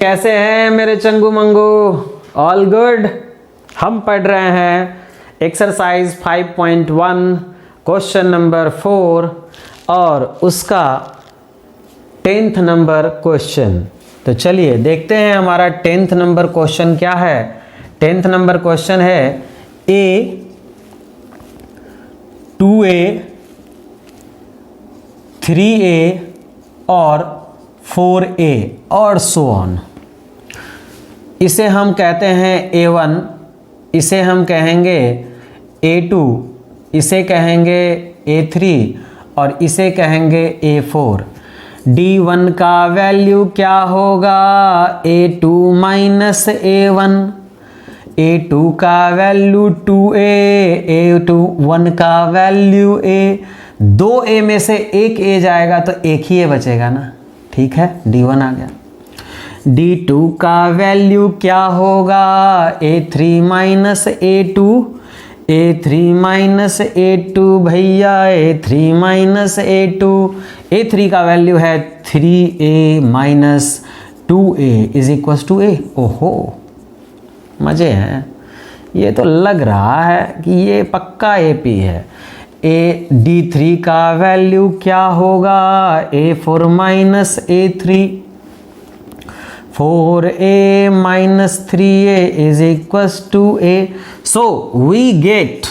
कैसे हैं मेरे चंगू मंगू? All good. हम पढ़ रहे हैं एक्सरसाइज 5.1 क्वेश्चन नंबर 4 और उसका 10th नंबर क्वेश्चन। तो चलिए देखते हैं हमारा 10th नंबर क्वेश्चन क्या है। 10th नंबर क्वेश्चन है a 2a 3a और 4a और सो ऑन। इसे हम कहते हैं a1, इसे हम कहेंगे a2, इसे कहेंगे a3 और इसे कहेंगे a4। d1 का वैल्यू क्या होगा? a2 minus a1। a2 का वैल्यू 2a, a1 का वैल्यू a। 2a में से एक a जाएगा तो एक ही a बचेगा ना, ठीक है। d1 आ गया। d2 का वैल्यू क्या होगा? a3 minus a2, a3 minus a2 भैया, a3 माइनस a2। a3 का वैल्यू है 3a minus 2a is equal to a। ओहो मजे हैं, ये तो लग रहा है कि ये पक्का AP है। d3 का वैल्यू क्या होगा? a4 minus a3। 4a minus 3a is equals to a. So we get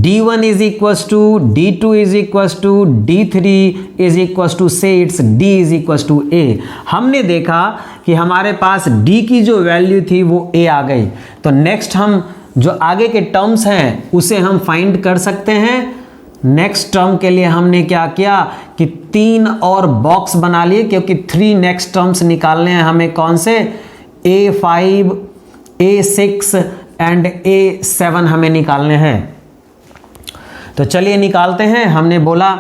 d1 is equals to d2 is equals to d3 is equals to say it's d is equals to a। हमने देखा कि हमारे पास d की जो value थी वो a आ गई, तो नेक्स्ट हम जो आगे के टर्म्स हैं उसे हम फाइंड कर सकते हैं। नेक्स्ट टर्म के लिए हमने क्या किया कि 3 और बॉक्स बना लिए, क्योंकि 3 नेक्स्ट टर्म्स निकालने हैं हमें। कौन से? a5, a6 एंड a7 हमें निकालने हैं। तो चलिए निकालते हैं। हमने बोला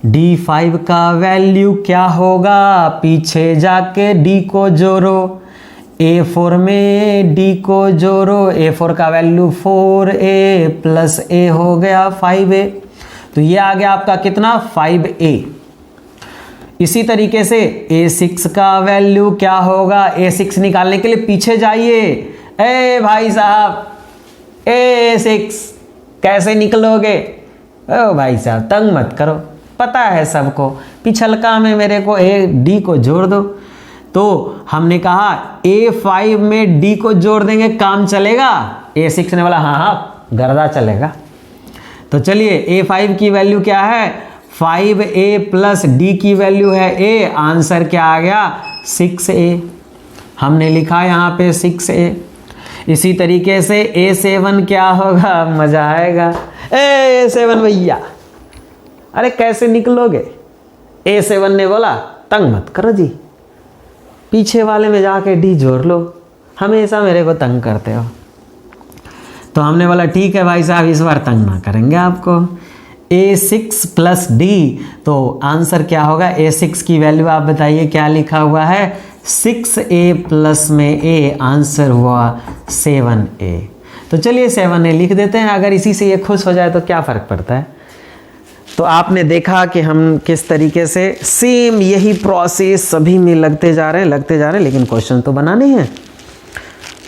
d5 का वैल्यू क्या होगा? पीछे जाके d को जोड़ो, a4 में d को जोड़ो, a4 का वैल्यू 4a प्लस a हो गया 5a। तो ये आ गया आपका कितना? 5a। इसी तरीके से a6 का वैल्यू क्या होगा? a6 निकालने के लिए पीछे जाइए। ए भाई साहब, a6 कैसे निकलोगे? ओ भाई साहब तंग मत करो, पता है सबको। पिछलका में मेरे को d को जोड़ दो। तो हमने कहा a5 में d को जोड़ देंगे, काम चलेगा। a6 ने बोला हाँ हाँ गर्दा चलेगा। तो चलिए a5 की वैल्यू क्या है? 5a प्लस d की वैल्यू है a। आंसर क्या आ गया? 6a। हमने लिखा यहाँ पे 6a। इसी तरीके से a7 क्या होगा? मजा आएगा। a7 भैया, अरे कैसे निकलोगे? a7 ने बोला तंग मत करो जी, पीछे वाले में जाके d जोड़ लो, हमेशा मेरे को तंग करते हो। तो हमने बोला ठीक है भाई साहब, इस बार तंग ना करेंगे आपको। a6 प्लस d, तो आंसर क्या होगा? a6 की वैल्यू आप बताइए क्या लिखा हुआ है? 6a प्लस में a, आंसर हुआ 7a। तो चलिए 7a लिख देते हैं। अगर इसी से ये खुश हो जाए तो क्या फ़र्क पड़ता है। तो आपने देखा कि हम किस तरीके से सेम यही प्रोसेस सभी में लगते जा रहे हैं, लेकिन क्वेश्चन तो बनाने हैं।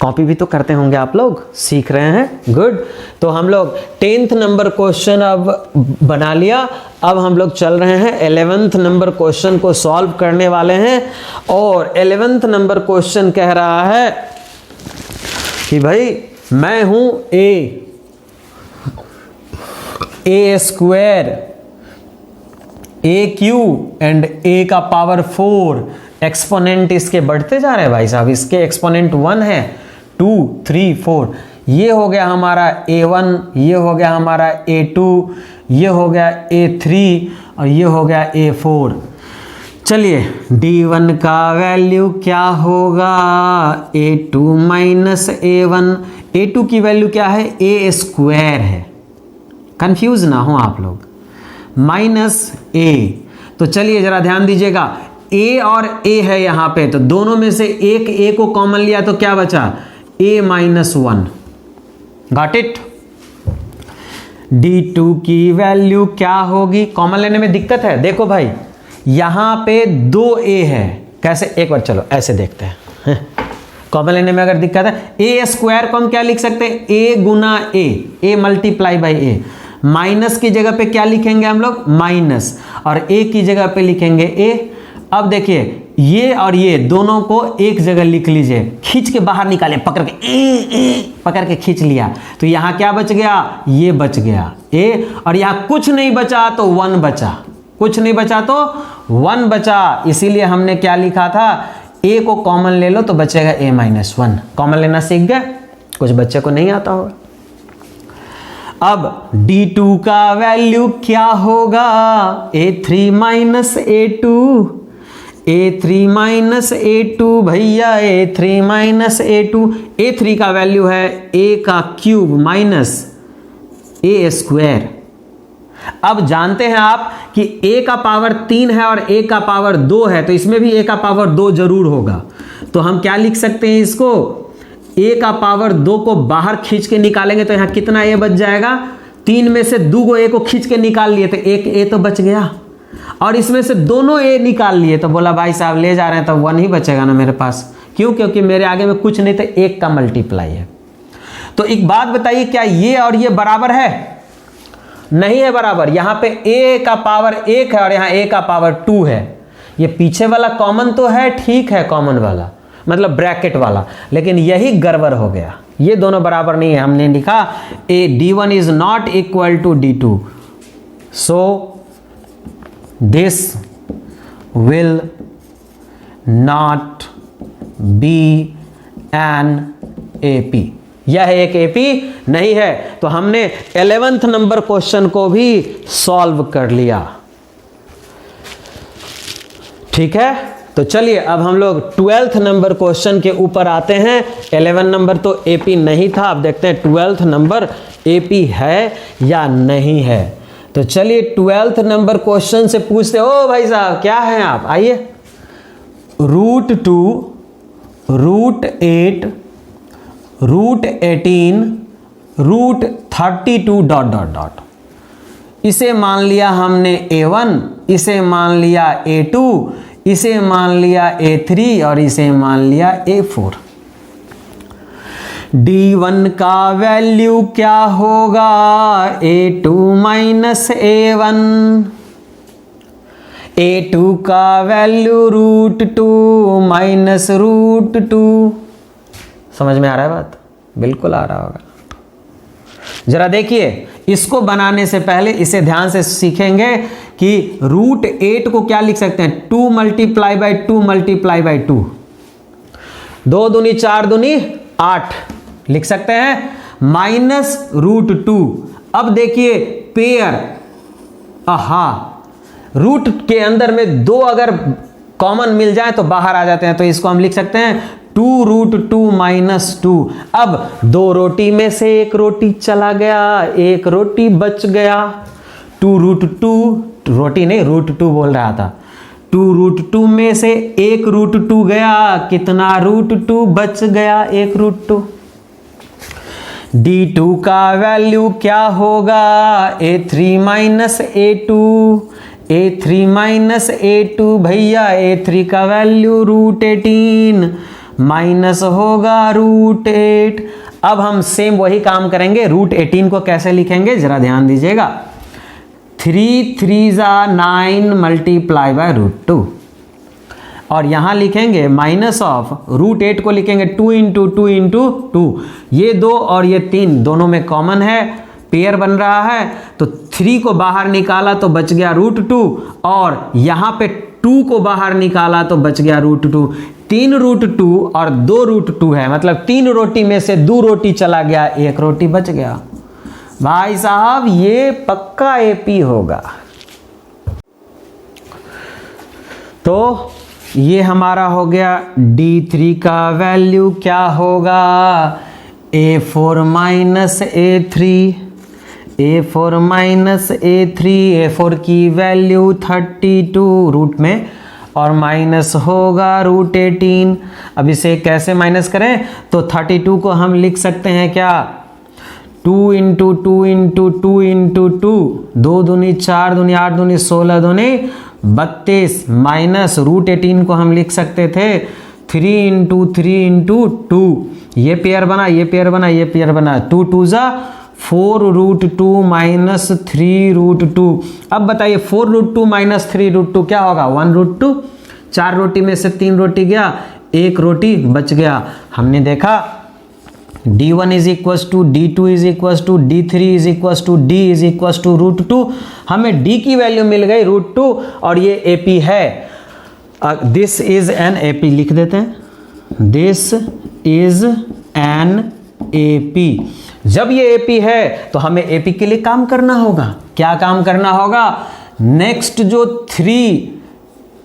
कॉपी भी तो करते होंगे आप लोग, सीख रहे हैं, गुड। तो हम लोग 10th नंबर क्वेश्चन अब बना लिया। अब हम लोग चल रहे हैं 11th नंबर क्वेश्चन को सॉल्व करने वाले हैं। और 11th नंबर क्वेश्चन कह रहा है कि भाई मैं हूं a square a Q and a का पावर 4। एक्सपोनेंट इसके बढ़ते जा रहे हैं भाई साहब, इसके एक्सपोनेंट 1 है, 2, 3, 4। ये हो गया हमारा a1, ये हो गया हमारा a2, ये हो गया a3 और ये हो गया a4। चलिए d1 का वैल्यू क्या होगा? a2 minus a1। a2 की वैल्यू क्या है? a स्क्वायर है, कंफ्यूज ना हो आप लोग, माइनस a। तो चलिए जरा ध्यान दीजिएगा, a और a है यहाँ पे, तो दोनों में से एक a को कॉमन लिया तो क्या बचा? a minus 1। Got it. d2 की वैल्यू क्या होगी? कॉमन लेने में दिक्कत है। देखो भाई यहाँ पे 2a है, कैसे? एक बार चलो ऐसे देखते हैं। कॉमन लेने में अगर दिक्कत है, ए स्क्वायर को हम क्या लिख सकते हैं, ए गुना A multiply by A. Minus की जगह पे क्या लिखेंगे हम लोग, माइनस, और ए की जगह पे लिखेंगे ए। अब देखिए ये और ये दोनों को एक जगह लिख लीजिए, खींच के बाहर निकाले, पकड़ के पकड़ के खींच लिया, तो यहाँ क्या बच गया, ये बच गया ए, और यहाँ कुछ नहीं बचा तो 1 बचा, कुछ नहीं बचा तो 1 बचा, इसीलिए हमने क्या लिखा था, ए को कॉमन ले लो तो बचेगा a माइनस 1। कॉमन लेना सीख गए, कुछ बच्चे को नहीं आता होगा। अब d2 का वैल्यू क्या होगा, a3 minus a2, a3 minus a2 भैया, a3 माइनस a2, a3 का वैल्यू है a का क्यूब माइनस a स्क्वायर। अब जानते हैं आप कि a का पावर 3 है और a का पावर 2 है, तो इसमें भी a का पावर 2 जरूर होगा। तो हम क्या लिख सकते हैं इसको, a का पावर 2 को बाहर खींच के निकालेंगे तो यहाँ कितना a बच जाएगा, 3 में से 2 को a को खींच के निकाल लिए तो एक a तो बच गया, और इसमें से दोनों a निकाल लिए तो बोला भाई साहब ले जा रहे हैं तो 1 ही बचेगा ना मेरे पास, क्यों, क्योंकि मेरे आगे में कुछ नहीं, तो 1 का मल्टीप्लाई है। तो एक बात बताइए, क्या ये और ये बराबर है, नहीं है बराबर। यहाँ पे a का पावर 1 है और यहाँ a का पावर 2 है, ये पीछे वाला कॉमन तो है, ठीक है, कॉमन वाला मतलब ब्रैकेट वाला, लेकिन यही गड़बड़ हो गया, ये दोनों बराबर नहीं है। हमने लिखा d1 is not equal to d2, so this will not be an AP, यह एक AP नहीं है। तो हमने 11th नंबर क्वेश्चन को भी सॉल्व कर लिया, ठीक है। तो चलिए अब हम लोग 12th नंबर क्वेश्चन के ऊपर आते हैं। 11 नंबर तो AP नहीं था, अब देखते हैं 12th नंबर AP है या नहीं है। तो चलिए 12th नंबर क्वेश्चन से पूछते, ओ भाई साहब क्या हैं आप, आइए। √2, √8, √18, √32 ... इसे मान लिया हमने A1, इसे मान लिया A2, इसे मान लिया A3 और इसे मान लिया A4। D1 का वैल्यू क्या होगा, A2 माइनस A1, A2 का वैल्यू √2 माइनस √2। समझ में आ रहा है बात, बिल्कुल आ रहा होगा। जरा देखिए, इसको बनाने से पहले इसे ध्यान से सीखेंगे कि √8 को क्या लिख सकते हैं, 2 मल्टीप्लाई बाई 2 मल्टीप्लाई बाई 2, 2 दूनी 4 दूनी 8 लिख सकते हैं, माइनस √2। अब देखिए पेयर, रूट के अंदर में 2 अगर कॉमन मिल जाए तो बाहर आ जाते हैं, तो इसको हम लिख सकते हैं 2√2 माइनस 2। अब 2 रोटी में से 1 रोटी चला गया, 1 रोटी बच गया, 2√2 रोटी नहीं √2 बोल रहा था, 2√2 में से 1 √2 गया, कितना √2 बच गया, 1 √2। D2 का वैल्यू क्या होगा, A3 minus A2, A3 minus A2 भैया, A3 का वैल्यू √18 माइनस होगा √8। अब हम सेम वही काम करेंगे, √18 को कैसे लिखेंगे जरा ध्यान दीजिएगा, 3 3 9 मल्टीप्लाई बाय √2, और यहां लिखेंगे माइनस ऑफ √8 को लिखेंगे 2 इंटू 2 इंटू 2, ये 2 और ये 3 दोनों में कॉमन है, पेयर बन रहा है, तो 3 को बाहर निकाला तो बच गया √2, और यहां पे 2 को बाहर निकाला तो बच गया √2। 3 √2 और 2 √2 है, मतलब 3 रोटी में से 2 रोटी चला गया, 1 रोटी बच गया। भाई साहब ये पक्का AP होगा। तो ये हमारा हो गया, D3 का वैल्यू क्या होगा, A4 minus A3, A4 minus A3, A4 की वैल्यू 32 रूट में, और माइनस होगा √18। अब इसे कैसे माइनस करें, तो 32 को हम लिख सकते हैं क्या, 2 इंटू 2 इंटू 2 इंटू 2, 2 दूनी 4 दूनी 8 दूनी 16 दूनी 32, माइनस √18 को हम लिख सकते थे 3 इंटू 3 इंटू 2, ये पेयर बना, ये पेयर बना, ये पेयर बना, 2 2 जा 4√2 माइनस 3√2। अब बताइए 4√2 माइनस 3√2 क्या होगा? 1√2। 4 रोटी में से 3 रोटी गया, 1 रोटी बच गया। हमने देखा D1 is equals to D2 is equals to D3 is equals to D is equals to √2। हमें D की वैल्यू मिल गई √2 और ये AP है। दिस इज एन AP लिख देते हैं, दिस इज एन AP। जब ये AP है तो हमें AP के लिए काम करना होगा। क्या काम करना होगा? नेक्स्ट जो 3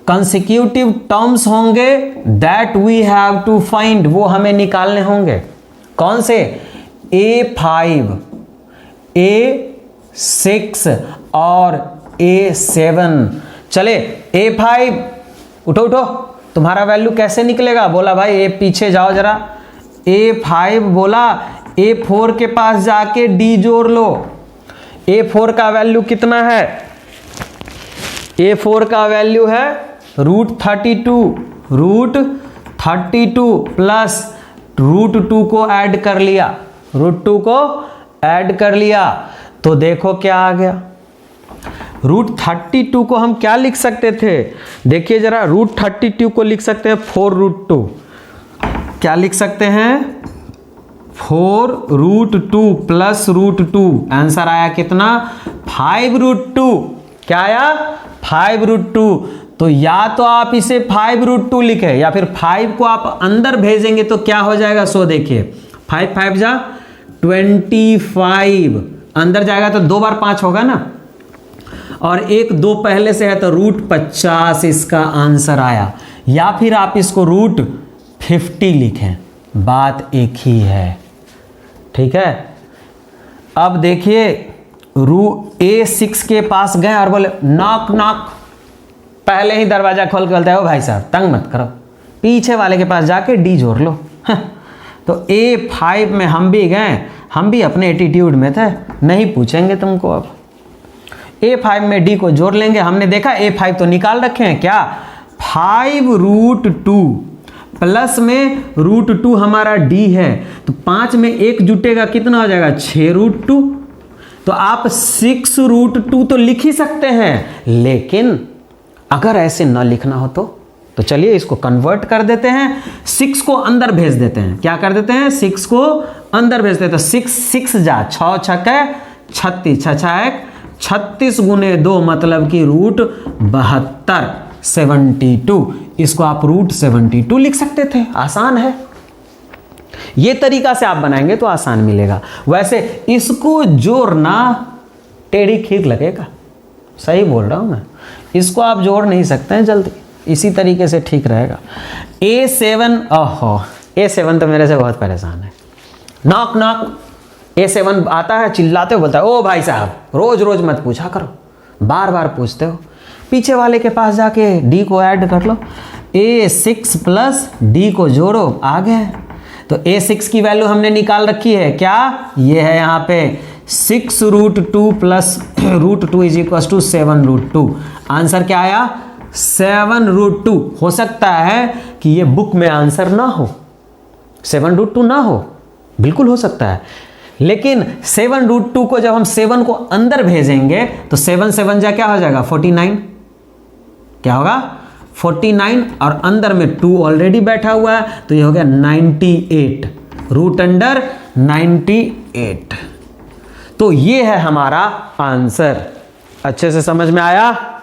कंसेक्यूटिव टर्म्स होंगे that we have to find, वो हमें निकालने होंगे। कौन से? A5, A6 और A7। चले A5 उठो उठो, तुम्हारा वैल्यू कैसे निकलेगा? बोला भाई A पीछे जाओ जरा। A5 बोला A4 के पास जाके D जोड़ लो। A4 का वैल्यू कितना है? A4 का वैल्यू है √32 प्लस √2 को ऐड कर लिया, √2 को ऐड कर लिया तो देखो क्या आ गया। √32 को हम क्या लिख सकते थे? देखिए जरा, √32 को लिख सकते हैं 4√2। क्या लिख सकते हैं? 4√2 प्लस √2। आंसर आया कितना? 5√2। क्या आया? 5√2। तो या तो आप इसे 5√2 लिखे या फिर 5 को आप अंदर भेजेंगे तो क्या हो जाएगा? सो देखिए 5 5 जा 25, अंदर जाएगा तो 2 बार 5 होगा ना, और 1 2 पहले से है तो √50 इसका आंसर आया। या फिर आप इसको √50 लिखें, बात एक ही है। ठीक है, अब देखिए A6 के पास गए और बोले नॉक नॉक, पहले ही दरवाजा खोल के बोलता है ओ भाई साहब तंग मत करो, पीछे वाले के पास जाके D जोड़ लो। तो A5 में हम भी गए, हम भी अपने एटीट्यूड में थे, नहीं पूछेंगे तुमको। अब A5 में D को जोड़ लेंगे। हमने देखा A5 तो निकाल रखे हैं, क्या? 5√2 प्लस में √2 हमारा D है, तो 5 में 1 जुटेगा, कितना हो जाएगा? 6√2। तो आप 6√2 तो लिख ही सकते हैं, लेकिन अगर ऐसे न लिखना हो तो चलिए इसको कन्वर्ट कर देते हैं, 6 को अंदर भेज देते हैं। क्या कर देते हैं? 6 को अंदर भेज देते हैं। 6 जा 6 छक्के 36, 6 1 36 गुने 2 मतलब कि √72, 72। इसको आप √72 लिख सकते थे, आसान है। ये तरीका से आप बनाएंगे तो आसान मिलेगा। वैसे इसको जोड़ना टेढ़ी खीर लगेगा, सही बोल रहा हूं मैं, इसको आप जोड़ नहीं सकते हैं जल्दी, इसी तरीके से ठीक रहेगा। A7, ओहो A7 तो मेरे से बहुत परेशान है। नॉक नॉक, A7 आता है, चिल्लाते हो, बोलता है ओ भाई साहब रोज रोज मत पूछा करो, बार बार पूछते हो, पीछे वाले के पास जाके D को ऐड कर लो, A6 प्लस D को जोड़ो, आ गए। तो A6 की वैल्यू हमने निकाल रखी है, क्या? ये है यहाँ पे 6√2 plus √2 is equal to 7√2। Answer क्या आया? 7√2। हो सकता है कि ये बुक में आंसर ना हो, 7√2 ना हो, बिल्कुल हो सकता है, लेकिन 7√2 को जब हम 7 को अंदर भेजेंगे तो 7 7 जा क्या हो जाएगा? 49। क्या होगा? 49, और अंदर में 2 ऑलरेडी बैठा हुआ है तो ये हो गया 98, √98। तो ये है हमारा आंसर। अच्छे से समझ में आया?